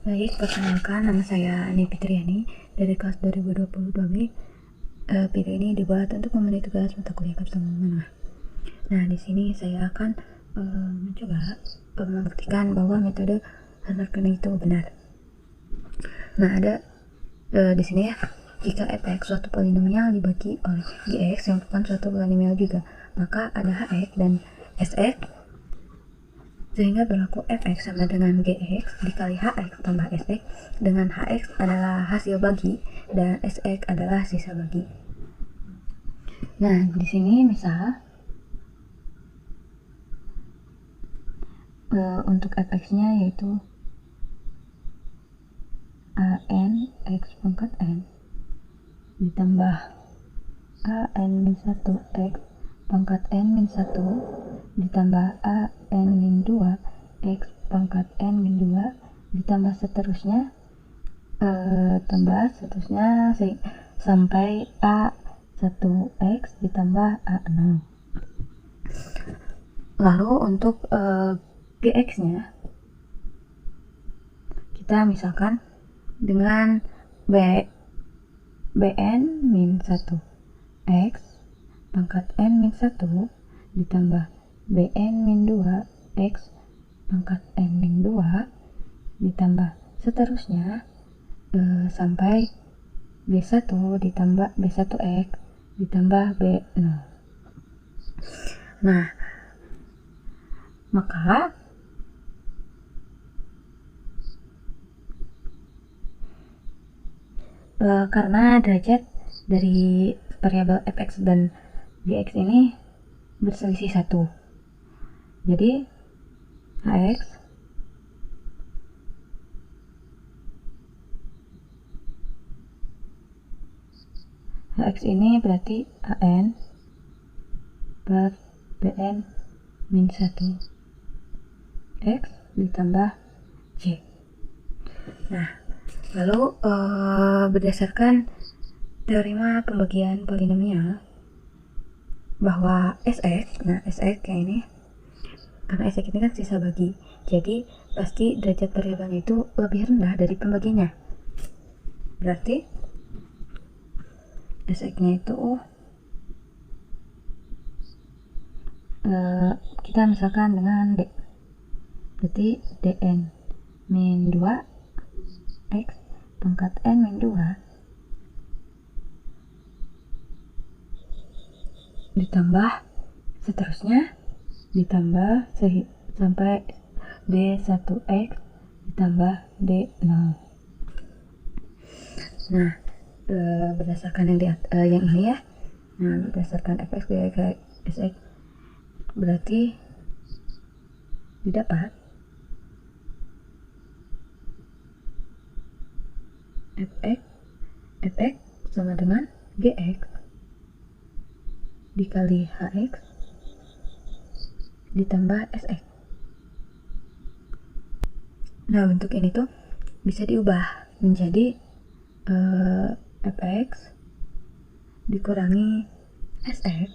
Baik, perkenalkan nama saya Ani Fitriani dari kelas 2022B. Video ini dibuat untuk memenuhi tugas mata kuliah kapsul menengah. Nah, di sini saya akan mencoba membuktikan bahwa metode Harvard-Kennedy itu benar. Nah, ada di sini ya, jika fx suatu polinomial dibagi oleh gx yang bukan suatu polinomial juga, maka ada hx dan sx, sehingga berlaku fx sama dengan gx dikali hx tambah sx, dengan hx adalah hasil bagi dan sx adalah sisa bagi. Nah, di sini misal untuk fx-nya yaitu an x pangkat n ditambah an min 1 x pangkat n min 1 ditambah an min 2 x pangkat n min 2 ditambah seterusnya sampai a1x ditambah a0. Lalu untuk gx-nya kita misalkan dengan bn min 1 x pangkat n min 1 ditambah bn min 2 x pangkat n min 2 ditambah seterusnya sampai b1 ditambah b1x ditambah b0. Nah, maka karena derajat dari variabel fx dan gx ini berselisih 1, jadi hx ini berarti an per bn min 1 x ditambah j. Nah, lalu berdasarkan teorema pembagian polinomial bahwa sx, nah sx kayak ini, karena sx ini kan sisa bagi, jadi pasti derajat variabelnya itu lebih rendah dari pembaginya. Berarti sx-nya itu kita misalkan dengan d, berarti dn min 2 x pangkat n min 2 ditambah seterusnya ditambah sampai d1x ditambah d0. Nah, berdasarkan yang ini ya, nah berdasarkan fx dikali sx berarti didapat fx sama dengan gx dikali hx ditambah sx. Nah, bentuk ini tuh bisa diubah menjadi fx dikurangi sx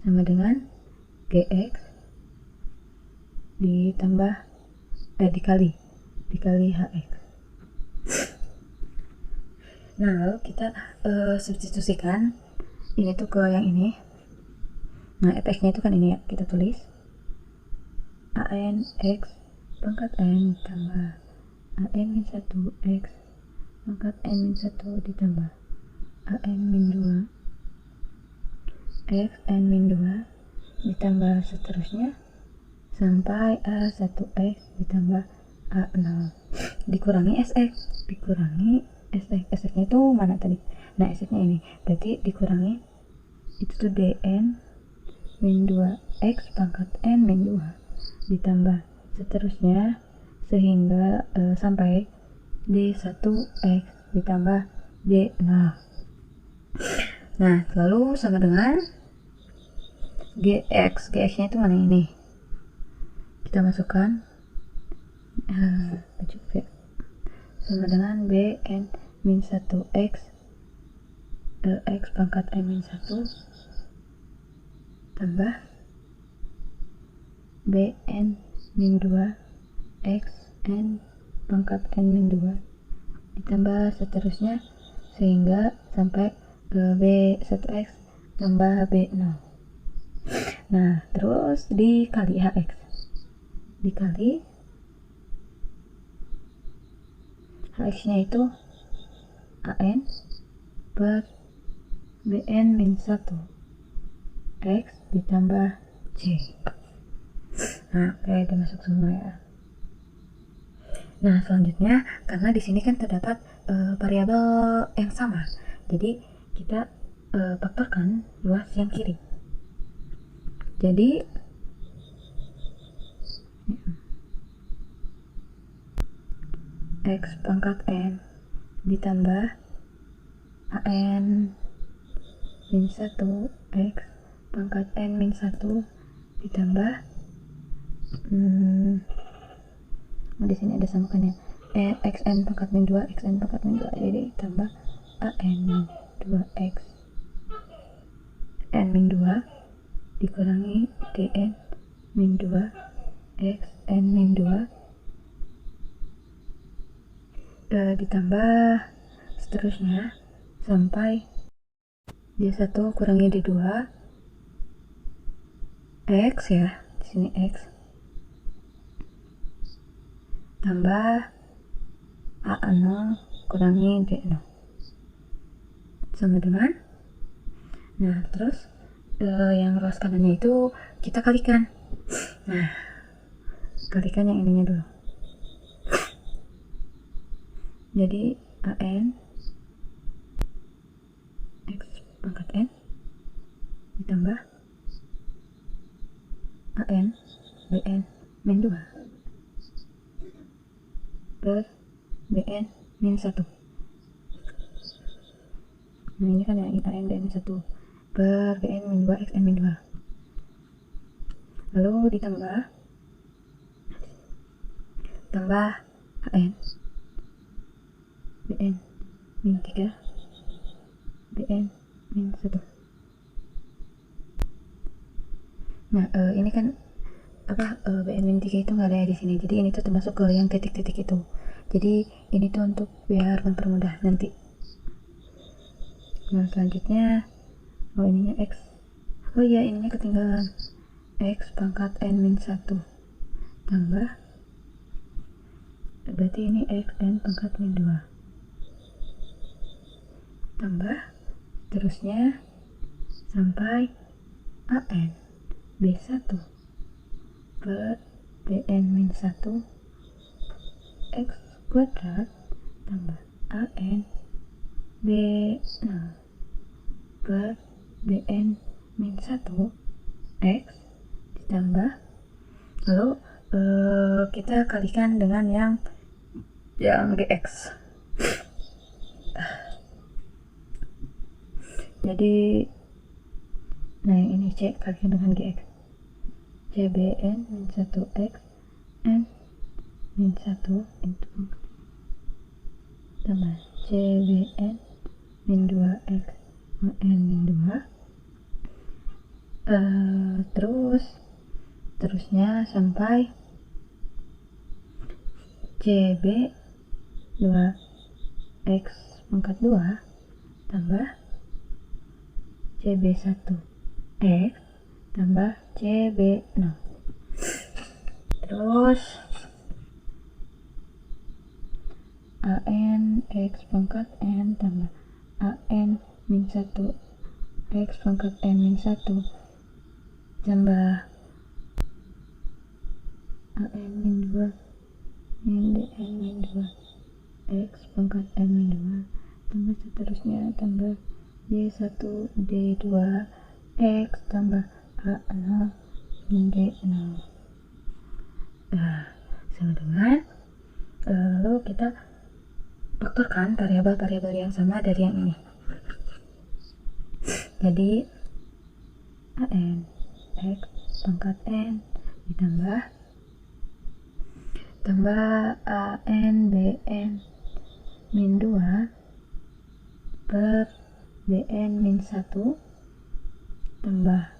sama dengan gx ditambah dikali hx. Nah, lalu kita substitusikan ini tuh ke yang ini. Nah, fx-nya itu kan ini ya, kita tulis an x pangkat n ditambah an min 1 x pangkat n min 1 ditambah an min 2 x n min 2 ditambah seterusnya sampai a1x ditambah a0 dikurangi sx sx-nya itu mana tadi? Nah, sx-nya ini berarti dikurangi itu tuh dn min 2x pangkat n min 2 ditambah seterusnya sehingga sampai d1x ditambah d0. Nah, lalu sama dengan gx-nya itu mana ini? Kita masukkan sama dengan bn min 1x x pangkat n min 1 tambah bn min 2 x N pangkat N min 2 ditambah seterusnya sehingga sampai B1X tambah B0. Nah, terus dikali HX. Dikali HX-nya itu AN per BN min 1 X ditambah C. Nah, oke, udah masuk semua ya. Nah, selanjutnya karena di sini kan terdapat variabel yang sama, jadi kita faktorkan luas yang kiri. Jadi X pangkat N ditambah AN min 1 X pangkat N min 1 ditambah di sini ada samakan ya, XN pangkat min 2 XN pangkat min 2, jadi tambah AN min 2X N min 2 dikurangi DN min 2 X N min 2 ditambah seterusnya sampai D1 kurangi D2 X ya, di sini X tambah A0 kurangi D0 sama dengan, nah terus yang ruas kanannya itu kita kalikan. Nah, kalikan yang ininya dulu. Jadi AN X pangkat N ditambah AN BN min 2 per BN min 1. Nah, ini kan ya AN BN min 1 per BN min 2 XN min 2. Lalu ditambah AN BN min 3 BN min 1. Nah, ini kan BN min 3 itu nggak ada di sini, jadi ini tuh termasuk ke yang titik-titik itu. Jadi ini tuh untuk biar mempermudah nanti. Nah, selanjutnya ininya X. Oh iya, ininya ketinggalan. X pangkat N min 1 tambah, berarti ini X N pangkat min 2 tambah terusnya sampai AN B1 per BN min 1 X kuadrat tambah AN B0 per BN min 1 X ditambah, lalu kita kalikan dengan yang GX. Jadi nah yang ini C kalikan dengan GX, CBN min 1X N min 1 itu tambah CBN min 2X N min 2 terusnya sampai CB 2X pangkat 2 tambah CB1 X tambah CB0. Terus AN X pangkat N tambah AN min 1 X pangkat N min 1 tambah AN min 2 min DN min 2 X pangkat N min 2 tambah seterusnya tambah D1 D2 X tambah A0 min D0. Sama dengan lalu kita faktorkan variabel-variabel yang sama dari yang ini. Jadi AN X pangkat N ditambah AN BN min 2 per BN min 1 tambah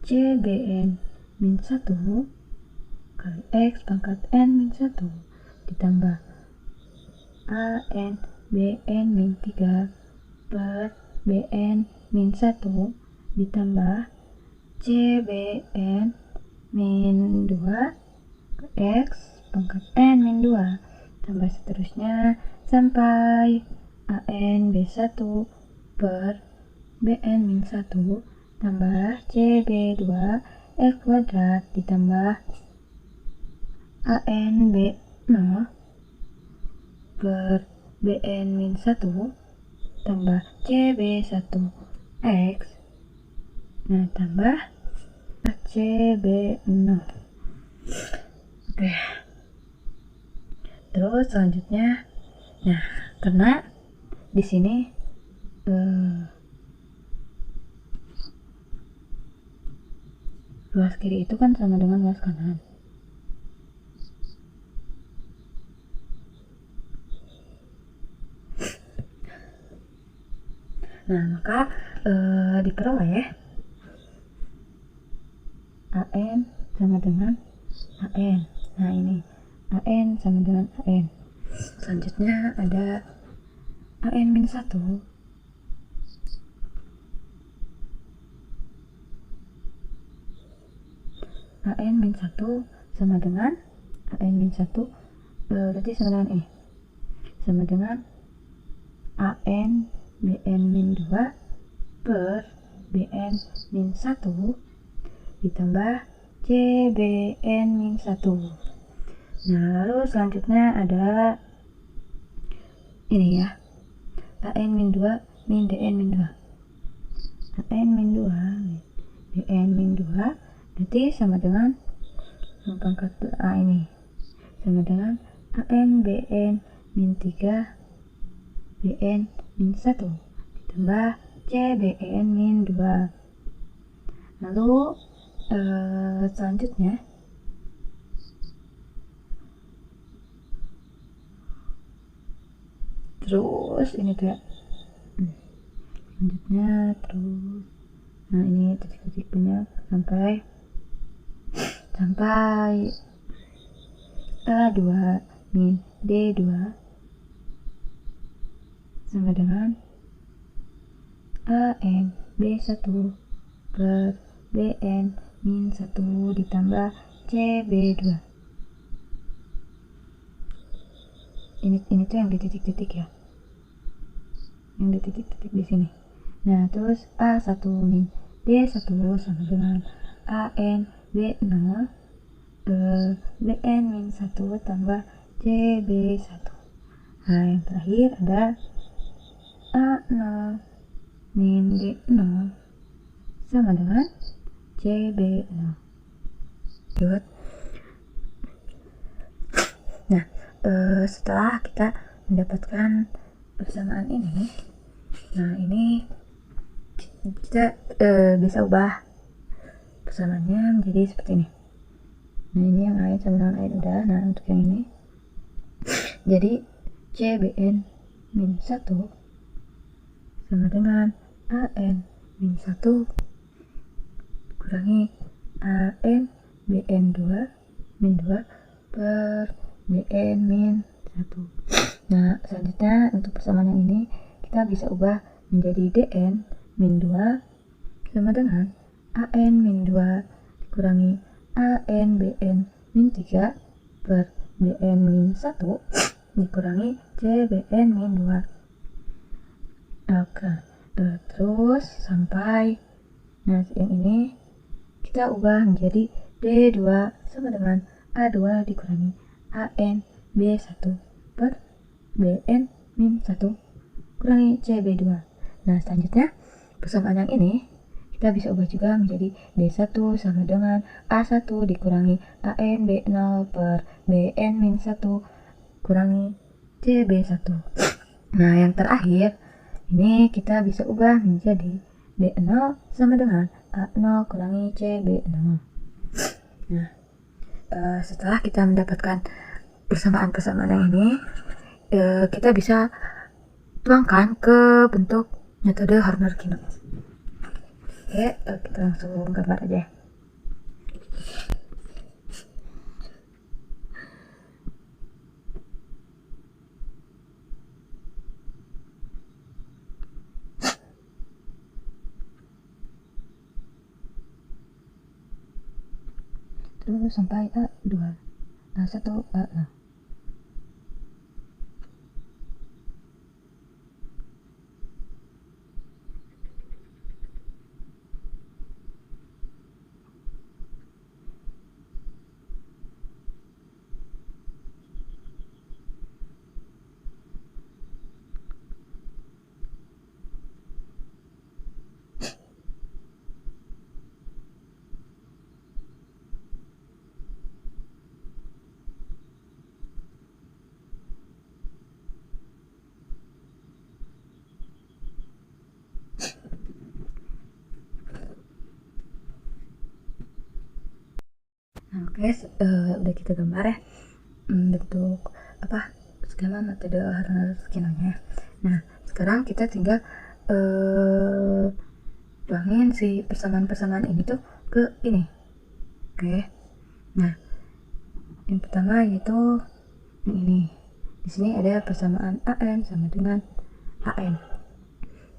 CBN min 1 kali X pangkat N min 1 ditambah AN BN min 3 per BN min 1 ditambah CBN min 2 X pangkat N min 2 tambah seterusnya sampai AN B1 per BN min 1 tambah CB2 X kuadrat ditambah AN B0 per BN min 1 tambah CB1 X tambah CB0. Oke. Terus selanjutnya, karena di sini luas kiri itu kan sama dengan luas kanan. Maka diperoleh AN sama dengan AN. Ini AN sama dengan AN. Selanjutnya ada AN min 1 AN min 1 sama dengan AN min 1 berarti sama dengan sama dengan AN BN min 2 per BN min 1 ditambah CBN min 1. Lalu selanjutnya ada ini ya, AN min 2 min DN min 2. AN min 2 BN min 2 berarti sama dengan pangkat A ini sama dengan AN BN min 3 BN min 1 ditambah CBN min 2. Lalu selanjutnya terus ini tuh ya, selanjutnya terus ini titik-titik banyak sampai A2 min D2 sama dengan AN B1 per BN min 1 ditambah CB2. Ini tuh yang di titik-titik ya, yang di titik-titik di sini. Terus A1 min D1 sama dengan AN B0 BN min 1 tambah CB1. Yang terakhir ada A0 min D0 sama dengan CB0. Setelah kita mendapatkan persamaan ini, ini kita bisa ubah persamaannya menjadi seperti ini. Ini yang AN sama dengan AN udah. Untuk yang ini jadi CBN min 1 sama dengan AN min 1 kurangi AN BN 2 min 2 per BN min 1. Selanjutnya untuk persamaan yang ini kita bisa ubah menjadi DN min 2 sama dengan AN min 2 dikurangi AN BN min 3 per BN min 1 dikurangi CBN min 2. Terus sampai yang ini kita ubah menjadi D2 sama dengan A2 dikurangi AN B1 per BN min 1 kurangi CB2. Selanjutnya persamaan yang ini kita bisa ubah juga menjadi D1 sama dengan A1 dikurangi AN B0 per BN min 1 kurangi CB1. Yang terakhir ini kita bisa ubah menjadi D0 sama dengan A0 kurangi CB0. Setelah kita mendapatkan persamaan-persamaan yang ini, kita bisa tuangkan ke bentuk metode Horner-Kinot. Kita langsung gambar aja. sampai A2, A1, A0. Nah, oke, udah kita gambar ya bentuk skema metode Harnaskiano-nya. Nah, sekarang kita tinggal tuangin si persamaan-persamaan ini tuh ke ini. Oke. Nah, yang pertama yaitu yang ini. Di sini ada persamaan AN sama dengan AN.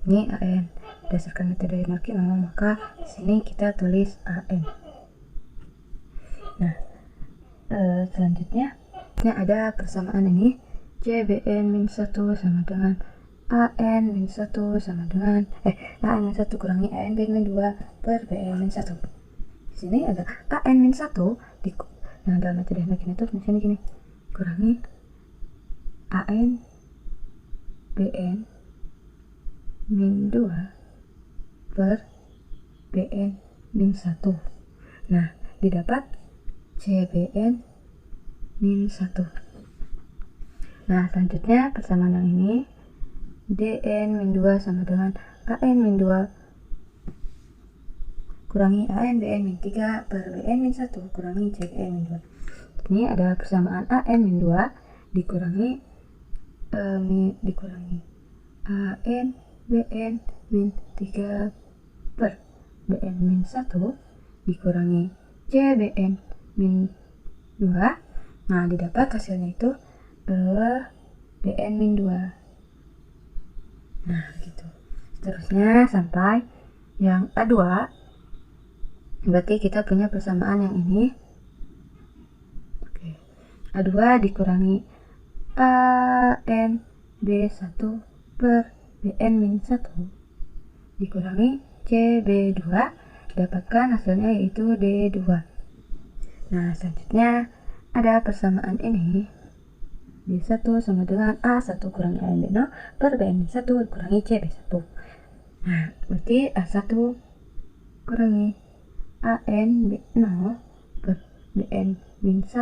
Ini AN. Berdasarkan metode Harnaskiano, maka di sini kita tulis AN. Nah, selanjutnya ada persamaan ini CBN-1 sama dengan AN-1 sama dengan AN-1 kurangi AN-2 per BN-1. Di sini ada AN-1 nah dalam metode Harnaskiano itu misalnya gini, kurangi AN BN-2 per BN-1. Nah, didapat CBN-1. Nah, selanjutnya persamaan yang ini DN-2 sama dengan AN-2 kurangi AN-BN-3 per BN-1 kurangi CBN-2. Ini ada persamaan AN-2 dikurangi AN-BN-3 per BN-1 dikurangi CBN-2. Nah, didapat hasilnya itu BN-2. Nah, gitu. Seterusnya sampai yang A2. Berarti kita punya persamaan yang ini. Oke. A2 dikurangi AN-B1 per BN-1 dikurangi CB2, dapatkan hasilnya yaitu D2. Nah, selanjutnya ada persamaan ini. B1 sama dengan A1 kurangi AN-B0 per BN-1 kurangi CB1. Nah, berarti A1 kurangi AN-B0 per BN-1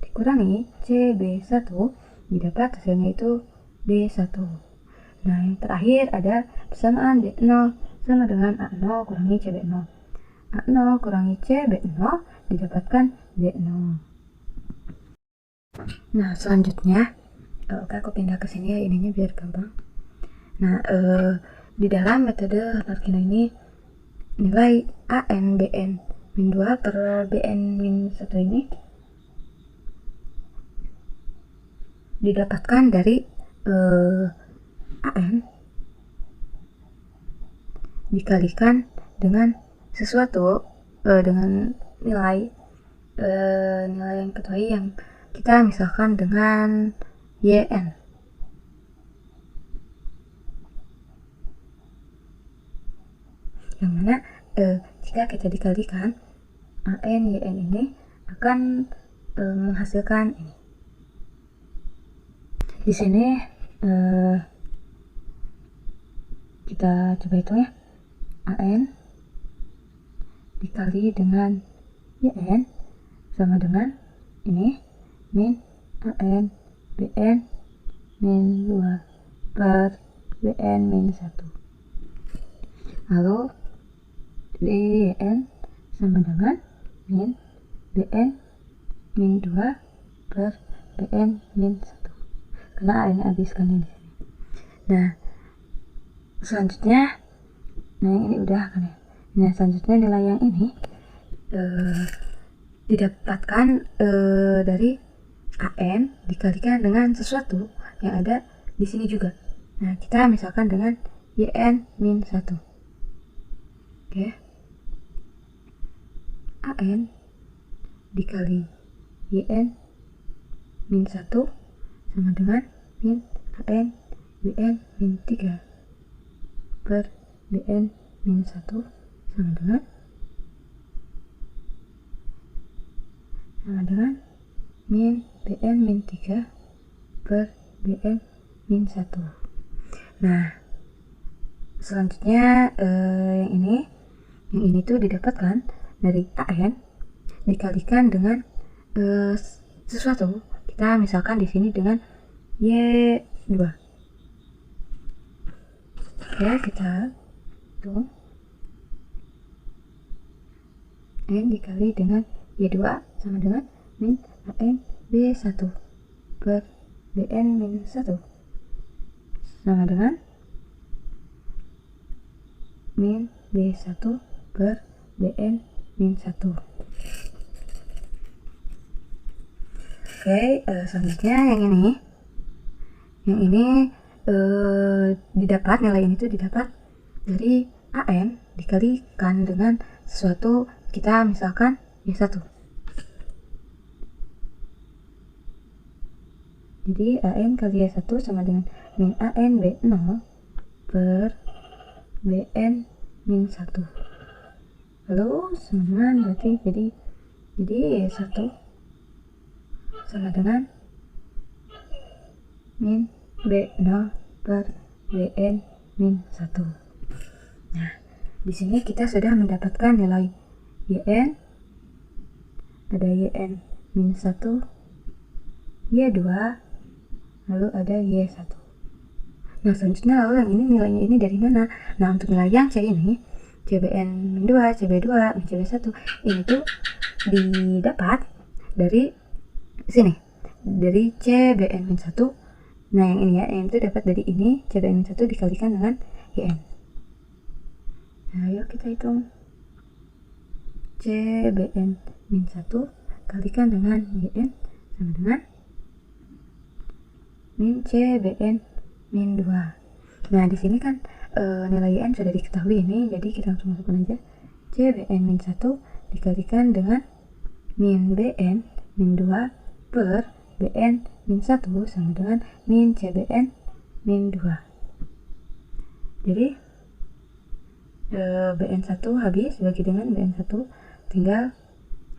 dikurangi CB1, didapat hasilnya itu D1. Nah, yang terakhir ada persamaan D0 sama dengan A0 kurangi CB0. A0 kurangi CB0 didapatkan D0. Nah, selanjutnya oke, aku pindah ke sini ya, ininya biar gampang. Nah, di dalam metode Harnaskiano ini nilai AN BN-2 per BN-1 ini didapatkan dari AN dikalikan dengan sesuatu dengan nilai yang ketahui yang kita misalkan dengan YN. Yang mana jika kita dikalikan AN YN ini akan menghasilkan ini. Di sini kita coba hitung ya. AN dikali dengan YN sama dengan ini min AN BN min 2 per BN min 1. Lalu DN sama dengan min BN min 2 per BN min 1. Karena AN habiskan di sini. Nah, selanjutnya yang ini udah kan ya. Nah, selanjutnya nilai yang ini didapatkan dari AN dikalikan dengan sesuatu yang ada di sini juga. Nah, kita misalkan dengan YN min 1. Oke. AN dikali YN min 1 sama dengan min AN BN min 3 per BN min 1 sama dengan min BN min 3 per BN min 1. Nah, selanjutnya yang ini tuh didapatkan dari AN dikalikan dengan sesuatu. Kita misalkan di sini dengan Y2. Oke, kita hitung N dikali dengan Y2 sama dengan min AN B1 per BN min 1 sama dengan min B1 per BN min 1. Oke, selanjutnya yang ini didapat, nilai ini tuh didapat dari AN dikalikan dengan sesuatu, kita misalkan Y1. Jadi AN kali Y1 sama dengan min AN B0 per BN min 1. Lalu sama berarti jadi Y1 sama dengan min B0 per BN min 1. Nah, di sini kita sudah mendapatkan nilai YN. Ada YN min 1, Y2, lalu ada Y1. Nah, selanjutnya lalu yang ini nilainya ini dari mana? Nah, untuk nilai yang C ini, CBN min 2, CB2, CB1, ini tuh didapat dari sini, dari CBN min 1. Nah, yang ini ya, yang itu dapat dari ini, CBN min 1 dikalikan dengan YN. Nah, ayo kita hitung. CBN min 1 kalikan dengan YN sama dengan min CBN min 2. Nah, di sini kan nilai YN sudah diketahui ini, jadi kita langsung masukkan aja CBN min 1 dikalikan dengan min BN min 2 per BN min 1 sama dengan min CBN min 2. Jadi BN1 habis bagi dengan BN1, tinggal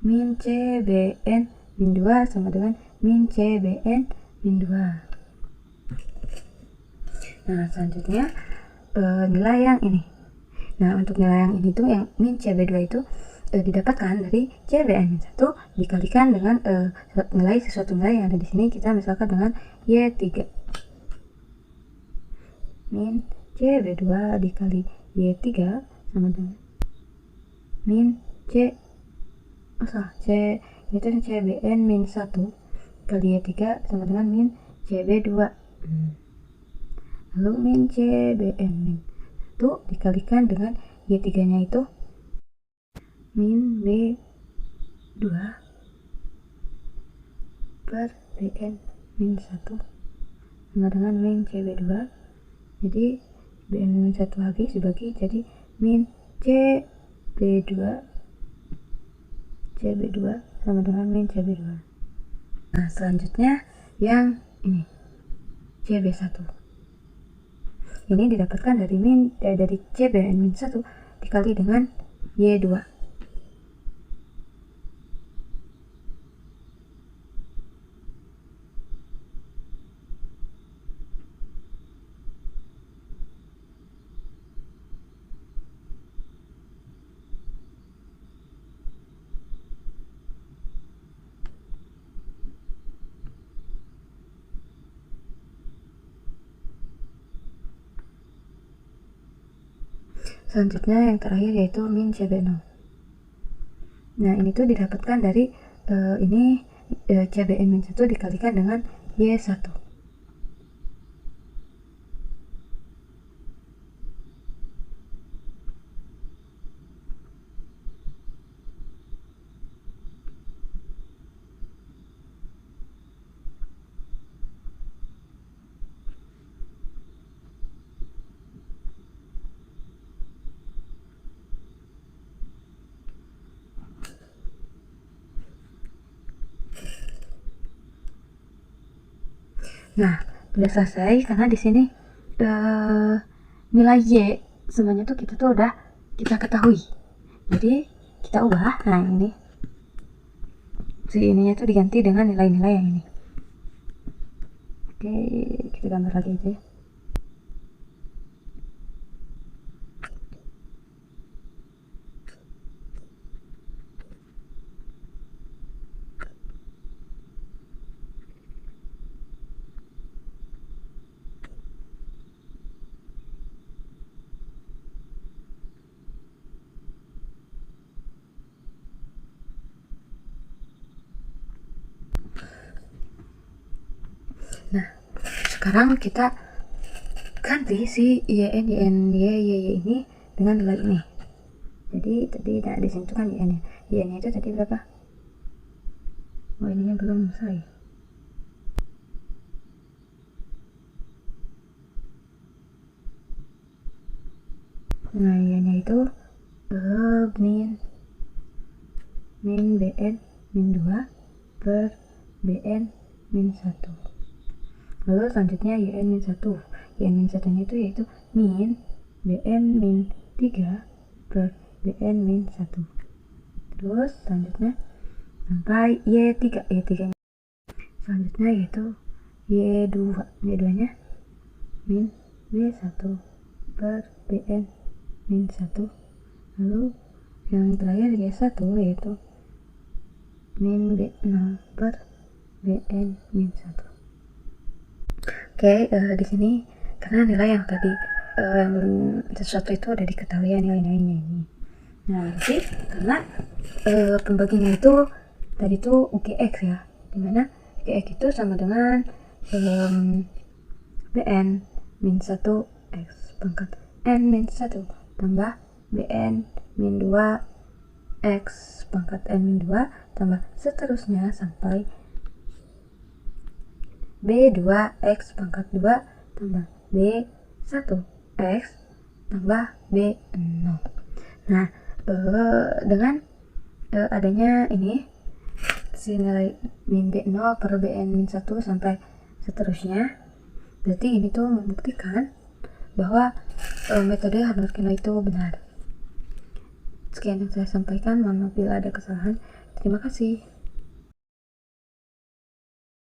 min CBN min 2 sama dengan min CBN min 2. Nah, selanjutnya nilai yang ini. Nah, untuk nilai yang ini tuh yang min CB2 itu didapatkan dari CBN min 1 dikalikan dengan nilai sesuatu nilai yang ada di sini, kita misalkan dengan Y3 min CB2 dikali Y3 sama dengan min C itu CBN min 1 kali Y3 sama dengan min CB2. Lalu min CBN min 1 dikalikan dengan Y3 nya itu min B2 per BN min 1 sama dengan min CB2. Jadi BN min 1 habis dibagi jadi min CB2 sama dengan min CB2. Nah, selanjutnya yang ini CB1. Ini didapatkan dari dari CBN min 1 dikali dengan Y2. Selanjutnya yang terakhir yaitu min CB0. Nah, ini tuh didapatkan dari ini CBN min 1 dikalikan dengan Y1. Nah, udah selesai karena di sini nilai Y semuanya tuh kita tuh udah kita ketahui. Jadi kita ubah. Nah, ini si ininya tuh diganti dengan nilai-nilai yang ini. Oke, kita gambar lagi aja ya. Nah, sekarang kita ganti si YN ini dengan nilai ini. Jadi tadi di sini tuh kan YN itu tadi berapa? Oh, ininya belum selesai. Nah, YN itu min BN min 2 per BN min 1. Lalu selanjutnya YN min 1. YN min 1 nya itu yaitu min BN min 3 per BN min 1. Terus selanjutnya sampai Y3 nya selanjutnya yaitu Y2 nya min B1 per BN min 1. Lalu yang terakhir Y1 yaitu min B0 per BN min 1. Oke, di sini karena nilai yang tadi sesuatu itu udah diketahui ya nilai-nilainya ini. Nah, jadi karena pembaginya itu tadi itu UGX ya, dimana UGX itu sama dengan BN min 1 X pangkat N min 1 tambah BN min 2 X pangkat N min 2 tambah seterusnya sampai B2X pangkat 2 tambah B1X tambah B0. Nah, dengan adanya ini si nilai min B0 per BN min 1 sampai seterusnya, berarti ini tuh membuktikan bahwa metode Harnold-Kino itu benar. Sekian yang saya sampaikan, mohon maaf bila ada kesalahan. Terima kasih.